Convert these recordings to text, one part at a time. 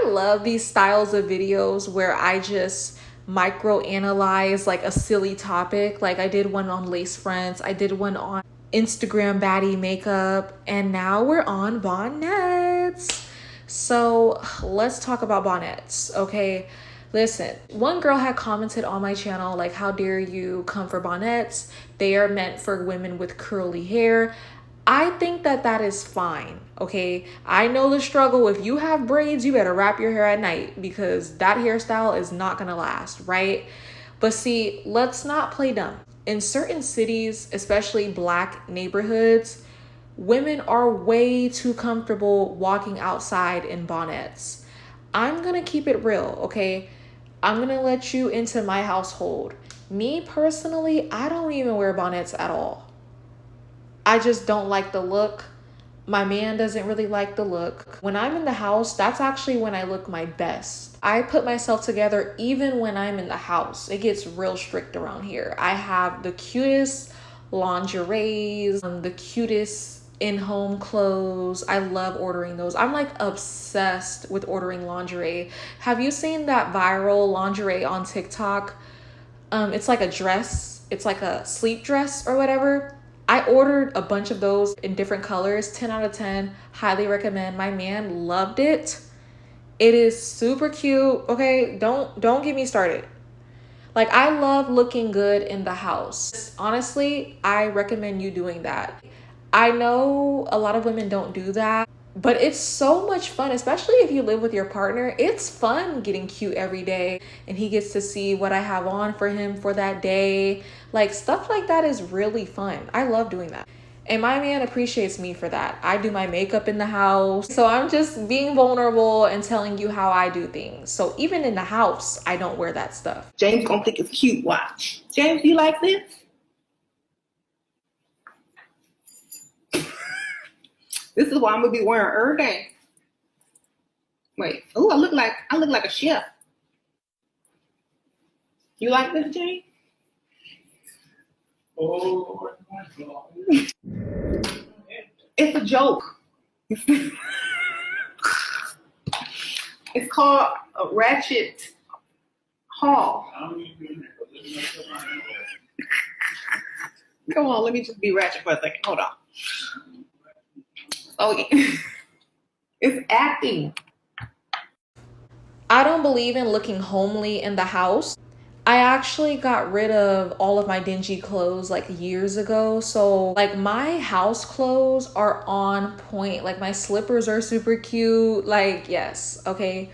I love these styles of videos where I just micro analyze like a silly topic. Like I did one on lace fronts, I did one on Instagram baddie makeup, and now we're on bonnets. So let's talk about bonnets, okay? Listen, one girl had commented on my channel like, how dare you come for bonnets? They are meant for women with curly hair. I think that that is fine, okay? I know the struggle. If you have braids, you better wrap your hair at night because that hairstyle is not gonna last, right? But see, let's not play dumb. In certain cities, especially black neighborhoods, women are way too comfortable walking outside in bonnets. I'm gonna keep it real, okay? I'm gonna let you into my household. Me personally, I don't even wear bonnets at all. I just don't like the look. My man doesn't really like the look. When I'm in the house, that's actually when I look my best. I put myself together even when I'm in the house. It gets real strict around here. I have the cutest lingeries, the cutest in-home clothes. I love ordering those. I'm like obsessed with ordering lingerie. Have you seen that viral lingerie on TikTok? It's like a dress. It's like a sleep dress or whatever. I ordered a bunch of those in different colors, 10 out of 10, highly recommend. My man loved it. It is super cute. Okay, don't get me started. Like I love looking good in the house. Honestly, I recommend you doing that. I know a lot of women don't do that, but it's so much fun, especially if you live with your partner. It's fun getting cute every day and he gets to see what I have on for him for that day. Like stuff like that is really fun. I love doing that. And my man appreciates me for that. I do my makeup in the house. So I'm just being vulnerable and telling you how I do things. So even in the house, I don't wear that stuff. James gonna think it's cute. Watch. James, you like this? This is what I'm gonna be wearing every day. Wait. Oh, I look like a chef. You like this, James? Oh, it's a joke. It's called a ratchet haul. Come on, let me just be ratchet for a second. Hold on. Oh, yeah. It's acting. I don't believe in looking homely in the house. I actually got rid of all of my dingy clothes like years ago. So like my house clothes are on point. Like my slippers are super cute. Like, yes, okay.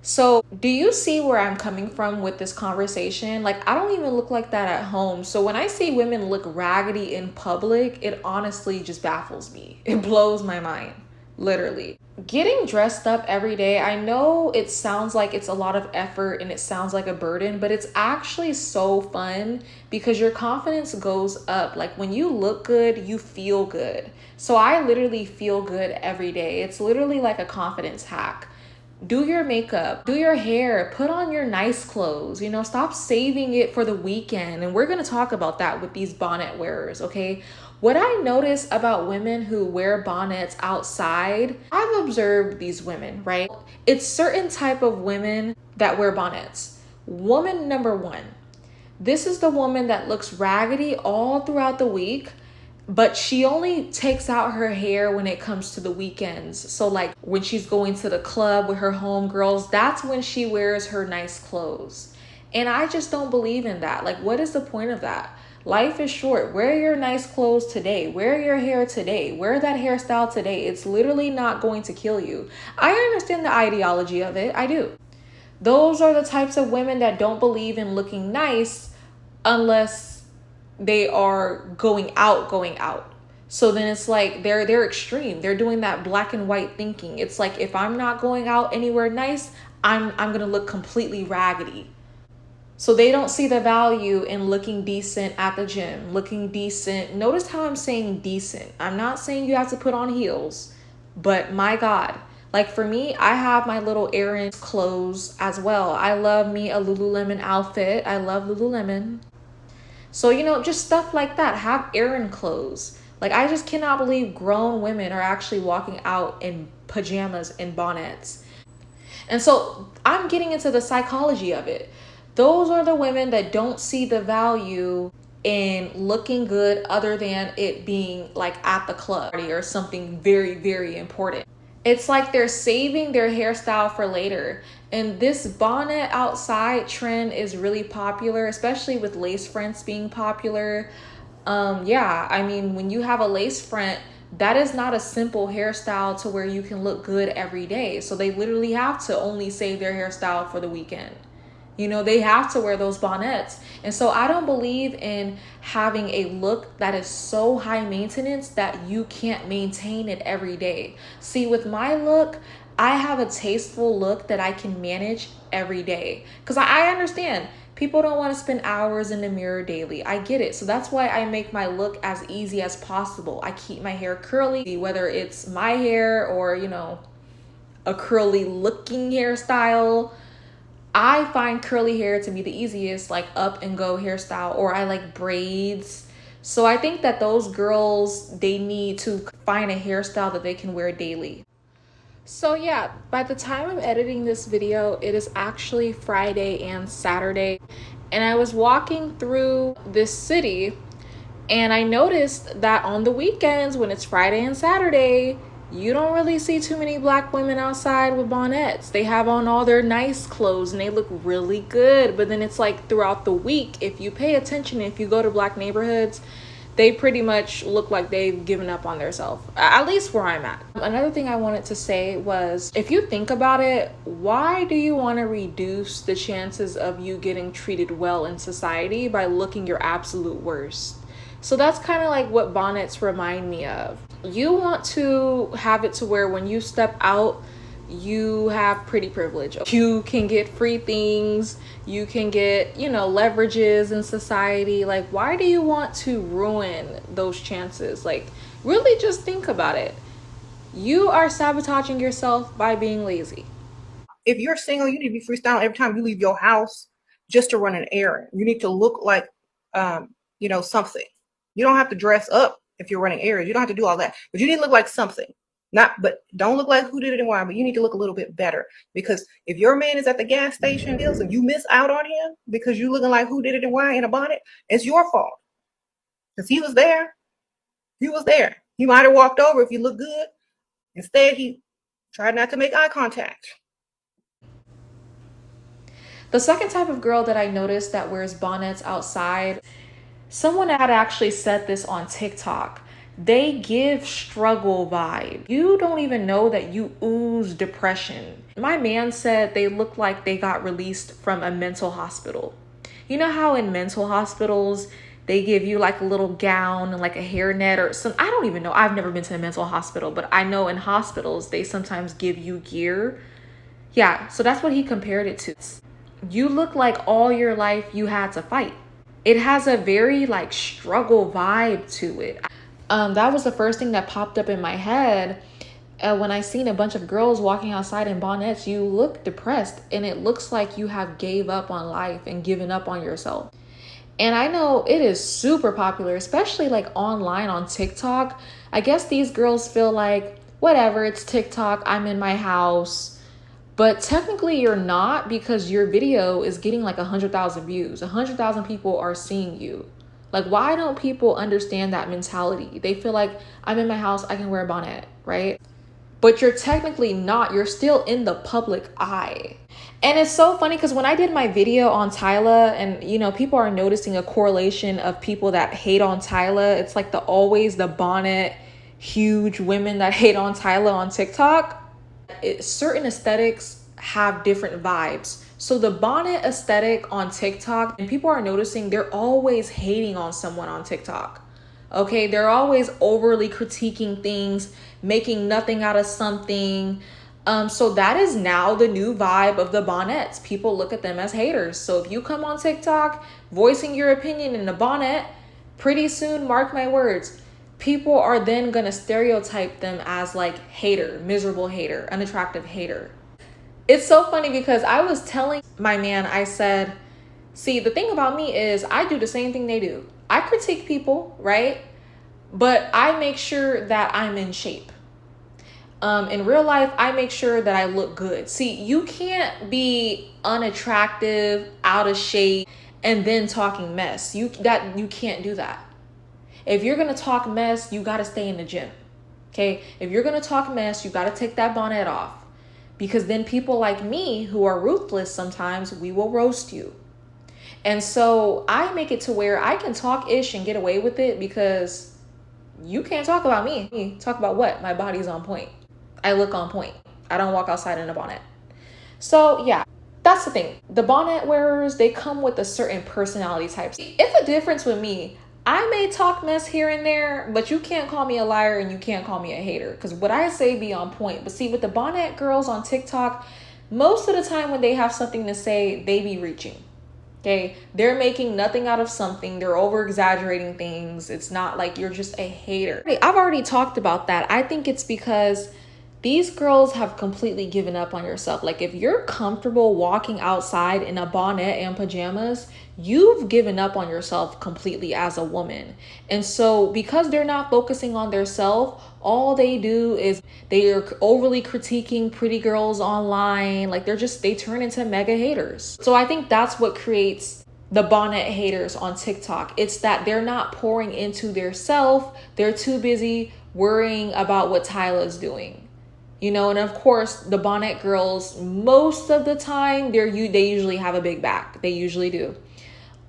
So do you see where I'm coming from with this conversation? Like I don't even look like that at home. So when I see women look raggedy in public, it honestly just baffles me. It blows my mind, literally. Getting dressed up every day, I know it sounds like it's a lot of effort and it sounds like a burden, but it's actually so fun because your confidence goes up. Like when you look good, you feel good. So I literally feel good every day. It's literally like a confidence hack. Do your makeup, do your hair, put on your nice clothes, you know, stop saving it for the weekend. And we're going to talk about that with these bonnet wearers, okay? What I notice about women who wear bonnets outside, I've observed these women, right? It's certain type of women that wear bonnets. Woman number one, this is the woman that looks raggedy all throughout the week, but she only takes out her hair when it comes to the weekends. So like when she's going to the club with her homegirls, that's when she wears her nice clothes. And I just don't believe in that. Like, what is the point of that? Life is short. Wear your nice clothes today. Wear your hair today. Wear that hairstyle today. It's literally not going to kill you. I understand the ideology of it. I do. Those are the types of women that don't believe in looking nice unless they are going out. So then it's like they're extreme. They're doing that black and white thinking. It's like if I'm not going out anywhere nice, I'm gonna look completely raggedy. So they don't see the value in looking decent at the gym, looking decent. Notice how I'm saying decent. I'm not saying you have to put on heels, but my God. Like for me, I have my little errand clothes as well. I love me a Lululemon outfit. I love Lululemon. So, you know, just stuff like that. Have errand clothes. Like, I just cannot believe grown women are actually walking out in pajamas and bonnets. And so I'm getting into the psychology of it. Those are the women that don't see the value in looking good other than it being like at the club or something very, very important. It's like they're saving their hairstyle for later. And this bonnet outside trend is really popular, especially with lace fronts being popular. Yeah, I mean, when you have a lace front, that is not a simple hairstyle to where you can look good every day. So they literally have to only save their hairstyle for the weekend. You know, they have to wear those bonnets. And so I don't believe in having a look that is so high maintenance that you can't maintain it every day. See, with my look, I have a tasteful look that I can manage every day. Because I understand people don't want to spend hours in the mirror daily. I get it. So that's why I make my look as easy as possible. I keep my hair curly, whether it's my hair or, you know, a curly looking hairstyle. I find curly hair to be the easiest, like up and go hairstyle, or I like braids. So I think that those girls, they need to find a hairstyle that they can wear daily. So yeah, by the time I'm editing this video, it is actually Friday and Saturday. And I was walking through this city and I noticed that on the weekends, when it's Friday and Saturday, you don't really see too many black women outside with bonnets. They have on all their nice clothes and they look really good. But then it's like throughout the week, if you pay attention, if you go to black neighborhoods, they pretty much look like they've given up on themselves, at least where I'm at. Another thing I wanted to say was, if you think about it, why do you want to reduce the chances of you getting treated well in society by looking your absolute worst? So that's kind of like what bonnets remind me of. You want to have it to where when you step out, you have pretty privilege. You can get free things, you can get, you know, leverages in society. Like, why do you want to ruin those chances? Like, really just think about it. You are sabotaging yourself by being lazy. If you're single, you need to be freestyling every time you leave your house just to run an errand. You need to look like, something. You don't have to dress up if you're running errands. You don't have to do all that, but you need to look like something. But don't look like who did it and why, but you need to look a little bit better, because if your man is at the gas station and you miss out on him because you looking like who did it and why in a bonnet, it's your fault, because he was there. He was there. He might have walked over if you look good. Instead, he tried not to make eye contact. The second type of girl that I noticed that wears bonnets outside, someone had actually said this on TikTok. They give struggle vibe. You don't even know that you ooze depression. My man said they look like they got released from a mental hospital. You know how in mental hospitals, they give you like a little gown and like a hairnet or some, I don't even know. I've never been to a mental hospital, but I know in hospitals, they sometimes give you gear. Yeah, so that's what he compared it to. You look like all your life you had to fight. It has a very like struggle vibe to it. That was the first thing that popped up in my head when I seen a bunch of girls walking outside in bonnets. You look depressed and it looks like you have gave up on life and given up on yourself. And I know it is super popular, especially like online on TikTok. I guess these girls feel like, whatever, it's TikTok, I'm in my house. But technically you're not, because your video is getting like 100,000 views. 100,000 people are seeing you. Like, why don't people understand that mentality? They feel like, I'm in my house, I can wear a bonnet, right? But you're technically not. You're still in the public eye. And it's so funny because when I did my video on Tyla, and you know, people are noticing a correlation of people that hate on Tyla. It's like always the bonnet, huge women that hate on Tyla on TikTok. Certain aesthetics have different vibes. So the bonnet aesthetic on TikTok, and people are noticing they're always hating on someone on TikTok. Okay, they're always overly critiquing things, making nothing out of something. So that is now the new vibe of the bonnets. People look at them as haters. So if you come on TikTok voicing your opinion in a bonnet, pretty soon, mark my words, people are then gonna stereotype them as like hater, miserable hater, unattractive hater. It's so funny because I was telling my man, I said, see, the thing about me is I do the same thing they do. I critique people, right? But I make sure that I'm in shape. In real life, I make sure that I look good. See, you can't be unattractive, out of shape, and then talking mess. You can't do that. If you're gonna talk mess, you gotta stay in the gym. Okay? If you're gonna talk mess, you gotta take that bonnet off. Because then people like me who are ruthless sometimes, we will roast you. And so I make it to where I can talk ish and get away with it because you can't talk about me. Talk about what? My body's on point. I look on point. I don't walk outside in a bonnet. So yeah, that's the thing. The bonnet wearers, they come with a certain personality type. It's a difference with me. I may talk mess here and there, but you can't call me a liar and you can't call me a hater because what I say be on point. But see, with the bonnet girls on TikTok, most of the time when they have something to say, they be reaching. Okay, they're making nothing out of something. They're over exaggerating things. It's not like you're just a hater. I've already talked about that. I think it's because these girls have completely given up on yourself. Like if you're comfortable walking outside in a bonnet and pajamas, you've given up on yourself completely as a woman. And so because they're not focusing on their self, all they do is they are overly critiquing pretty girls online. Like they turn into mega haters. So I think that's what creates the bonnet haters on TikTok. It's that they're not pouring into their self. They're too busy worrying about what Tyla's doing. You know, and of course, the bonnet girls, most of the time, they usually have a big back. They usually do.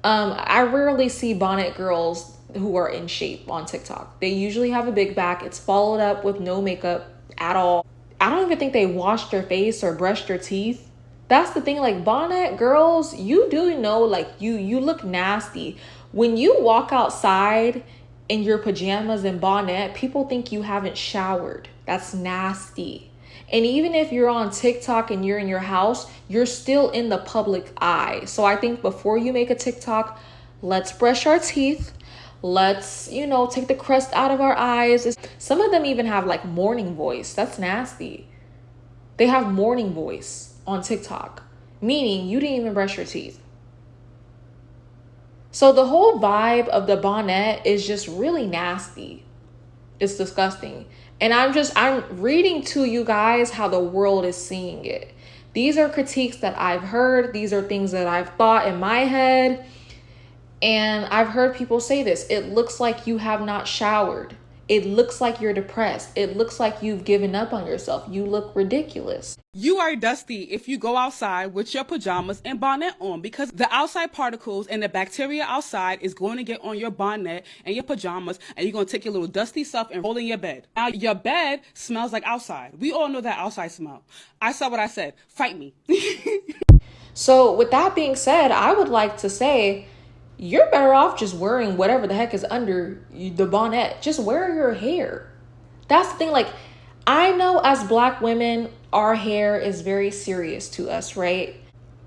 I rarely see bonnet girls who are in shape on TikTok. They usually have a big back. It's followed up with no makeup at all. I don't even think they washed their face or brushed their teeth. That's the thing, like bonnet girls, you do know, like you look nasty. When you walk outside in your pajamas and bonnet, people think you haven't showered. That's nasty. And even if you're on TikTok and you're in your house, you're still in the public eye. So I think before you make a TikTok, let's brush our teeth. Let's, take the crust out of our eyes. Some of them even have like morning voice. That's nasty. They have morning voice on TikTok, meaning you didn't even brush your teeth. So the whole vibe of the bonnet is just really nasty. It's disgusting. And I'm reading to you guys how the world is seeing it. These are critiques that I've heard. These are things that I've thought in my head. And I've heard people say this. It looks like you have not showered. It looks like you're depressed. It looks like you've given up on yourself. You look ridiculous. You are dusty if you go outside with your pajamas and bonnet on because the outside particles and the bacteria outside is going to get on your bonnet and your pajamas and you're going to take your little dusty stuff and roll in your bed. Now, your bed smells like outside. We all know that outside smell. I said what I said. Fight me. So with that being said, I would like to say you're better off just wearing whatever the heck is under the bonnet. Just wear your hair. That's the thing. Like, I know as Black women, our hair is very serious to us, right?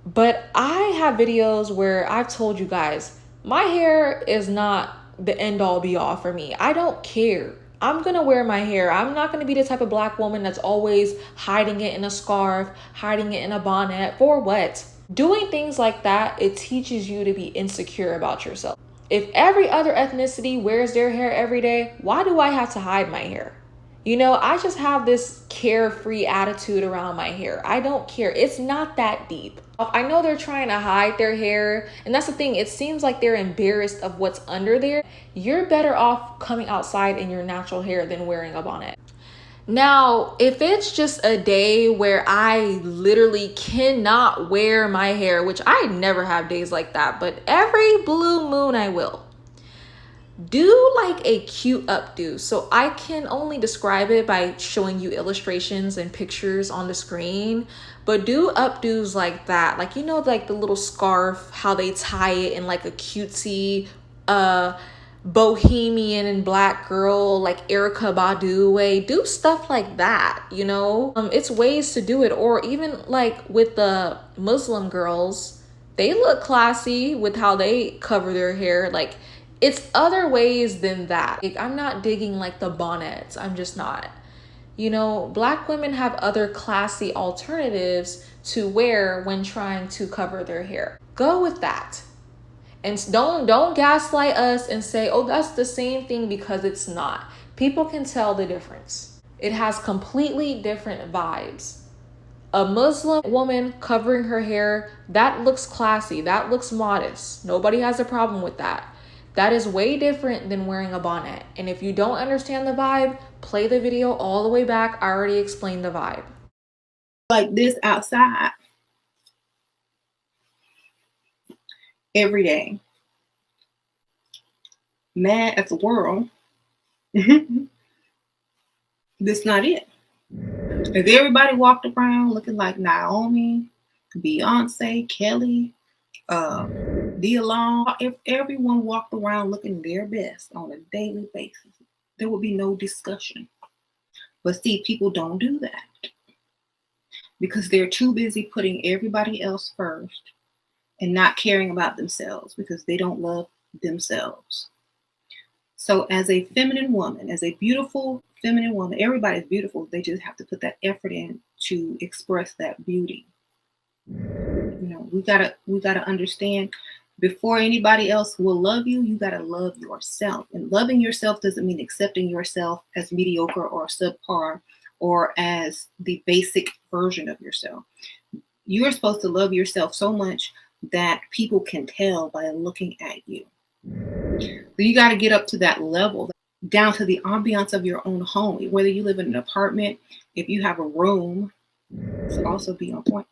But I have videos where I've told you guys, my hair is not the end all be all for me. I don't care. I'm going to wear my hair. I'm not going to be the type of Black woman that's always hiding it in a scarf, hiding it in a bonnet. For what? Doing things like that, it teaches you to be insecure about yourself. If every other ethnicity wears their hair every day, why do I have to hide my hair? I just have this carefree attitude around my hair. I don't care. It's not that deep. I know they're trying to hide their hair, and that's the thing. It seems like they're embarrassed of what's under there. You're better off coming outside in your natural hair than wearing a bonnet. Now, if it's just a day where I literally cannot wear my hair, which I never have days like that, but every blue moon I will, do like a cute updo. So I can only describe it by showing you illustrations and pictures on the screen, but do updos like that. Like, like the little scarf, how they tie it in like a cutesy, bohemian and Black girl, like Erykah Badu way. Do stuff like that, it's ways to do it. Or even like with the Muslim girls, they look classy with how they cover their hair. Like, it's other ways than that. Like, I'm not digging like the bonnets. I'm just not. Black women have other classy alternatives to wear when trying to cover their hair. Go with that. And don't gaslight us and say, oh, that's the same thing, because it's not. People can tell the difference. It has completely different vibes. A Muslim woman covering her hair, that looks classy, that looks modest. Nobody has a problem with that. That is way different than wearing a bonnet. And if you don't understand the vibe, play the video all the way back. I already explained the vibe. Like this outside every day, mad at the world. That's not it. If everybody walked around looking like Naomi, Beyonce, Kelly, D'Alon, if everyone walked around looking their best on a daily basis, there would be no discussion. But see, people don't do that because they're too busy putting everybody else first and not caring about themselves because they don't love themselves. So as a feminine woman, as a beautiful feminine woman, everybody's beautiful. They just have to put that effort in to express that beauty. You know, we gotta understand, before anybody else will love you, you gotta love yourself. And loving yourself doesn't mean accepting yourself as mediocre or subpar or as the basic version of yourself. You are supposed to love yourself so much that people can tell by looking at you. So you got to get up to that level, down to the ambiance of your own home. Whether you live in an apartment, if you have a room, so also be on point.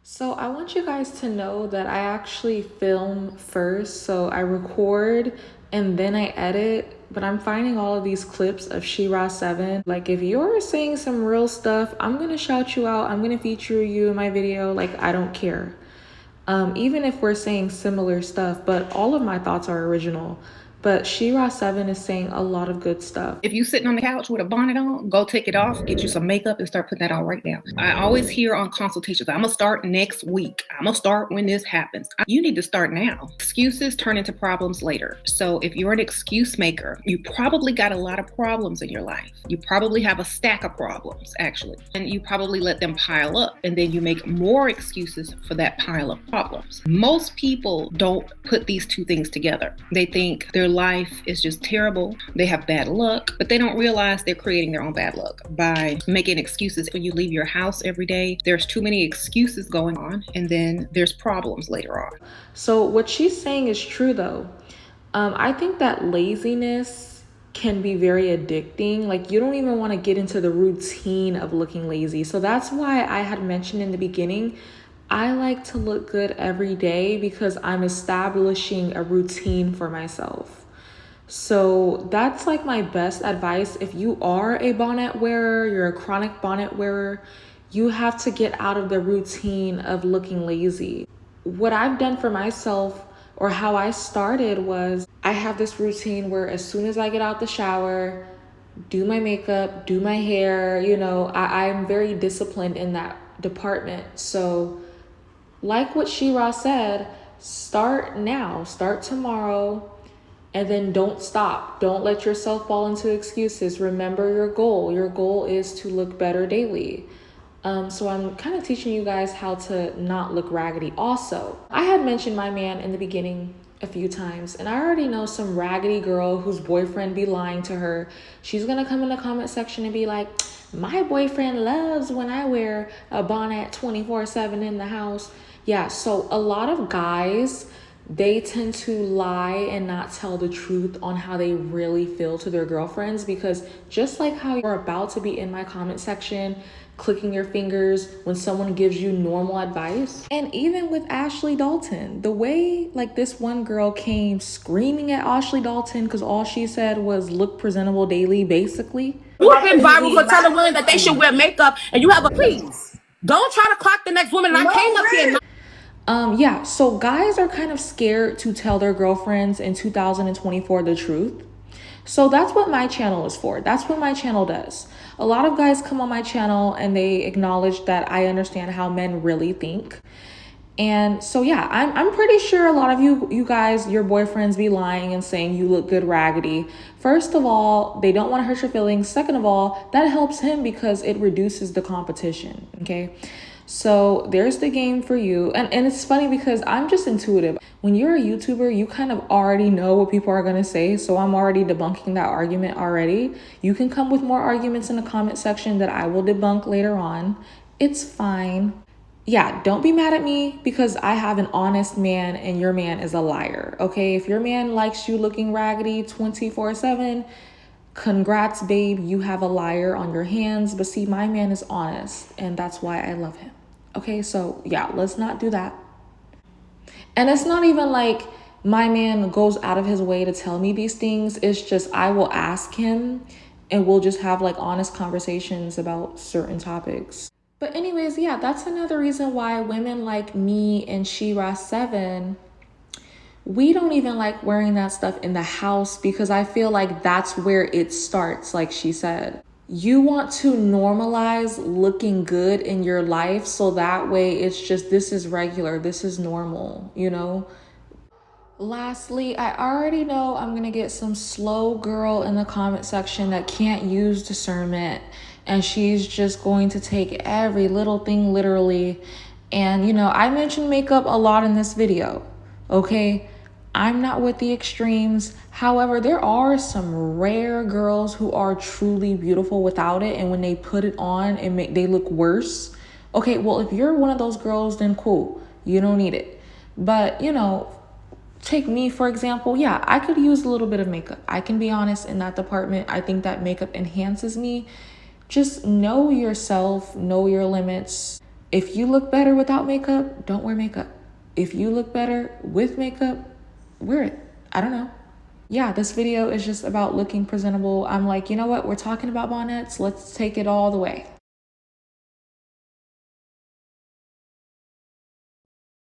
So I want you guys to know that I actually film first. So I record and then I edit, but I'm finding all of these clips of Shira7. Like if you're saying some real stuff, I'm gonna shout you out. I'm gonna feature you in my video. Like I don't care. Even if we're saying similar stuff, but all of my thoughts are original. But Shira7 is saying a lot of good stuff. If you're sitting on the couch with a bonnet on, go take it off, get you some makeup and start putting that on right now. I always hear on consultations, I'm gonna start next week. I'm gonna start when this happens. You need to start now. Excuses turn into problems later. So if you're an excuse maker, you probably got a lot of problems in your life. You probably have a stack of problems, actually. And you probably let them pile up. And then you make more excuses for that pile of problems. Most people don't put these two things together. They think their life is just terrible. They have bad luck, but they don't realize they're creating their own bad luck by making excuses. When you leave your house every day, there's too many excuses going on, and then there's problems later on. So what she's saying is true though. I think that laziness can be very addicting. Like you don't even want to get into the routine of looking lazy. So that's why I had mentioned in the beginning, I like to look good every day because I'm establishing a routine for myself. So that's like my best advice. If you are a bonnet wearer, you're a chronic bonnet wearer, you have to get out of the routine of looking lazy. What I've done for myself, or how I started, was I have this routine where as soon as I get out the shower, do my makeup, do my hair, you know, I'm very disciplined in that department. So like what Shira said, start now, start tomorrow, and then don't stop. Don't let yourself fall into excuses. Remember your goal. Your goal is to look better daily. So I'm kind of teaching you guys how to not look raggedy. Also, I had mentioned my man in the beginning a few times, and I already know some raggedy girl whose boyfriend be lying to her. She's gonna come in the comment section and be like, my boyfriend loves when I wear a bonnet 24/7 in the house. Yeah, so a lot of guys, they tend to lie and not tell the truth on how they really feel to their girlfriends, because just like how you're about to be in my comment section clicking your fingers when someone gives you normal advice. And even with Ashley Dalton, the way like this one girl came screaming at Ashley Dalton because all she said was look presentable daily, basically. You've been viral for telling women that they should wear makeup, and you have a please. Don't try to clock the next woman. And I came up here. Yeah, so guys are kind of scared to tell their girlfriends in 2024 the truth. So that's what my channel is for. That's what my channel does. A lot of guys come on my channel and they acknowledge that I understand how men really think. And so yeah, I'm pretty sure a lot of you guys, your boyfriends be lying and saying you look good raggedy. First of all, they don't want to hurt your feelings. Second of all, that helps him because it reduces the competition, okay? So there's the game for you. And it's funny because I'm just intuitive. When you're a YouTuber, you kind of already know what people are going to say. So I'm already debunking that argument already. You can come with more arguments in the comment section that I will debunk later on. It's fine. Yeah, don't be mad at me because I have an honest man and your man is a liar. Okay, if your man likes you looking raggedy 24/7, congrats, babe, you have a liar on your hands. But see, my man is honest and that's why I love him. Okay, so yeah, let's not do that. And it's not even like my man goes out of his way to tell me these things. It's just I will ask him and we'll just have like honest conversations about certain topics. But anyways, yeah, that's another reason why women like me and Shira7, we don't even like wearing that stuff in the house because I feel like that's where it starts, like she said. You want to normalize looking good in your life so that way it's just, this is regular, this is normal, you know? Lastly, I already know I'm gonna get some slow girl in the comment section that can't use discernment and she's just going to take every little thing literally. And you know, I mentioned makeup a lot in this video, okay? I'm not with the extremes. However, there are some rare girls who are truly beautiful without it, and when they put it on, they look worse. Okay, well, if you're one of those girls, then cool. You don't need it. But, you know, take me, for example. Yeah, I could use a little bit of makeup. I can be honest in that department. I think that makeup enhances me. Just know yourself, know your limits. If you look better without makeup, don't wear makeup. If you look better with makeup, wear it. I don't know. Yeah, this video is just about looking presentable. I'm like, you know what? We're talking about bonnets. Let's take it all the way.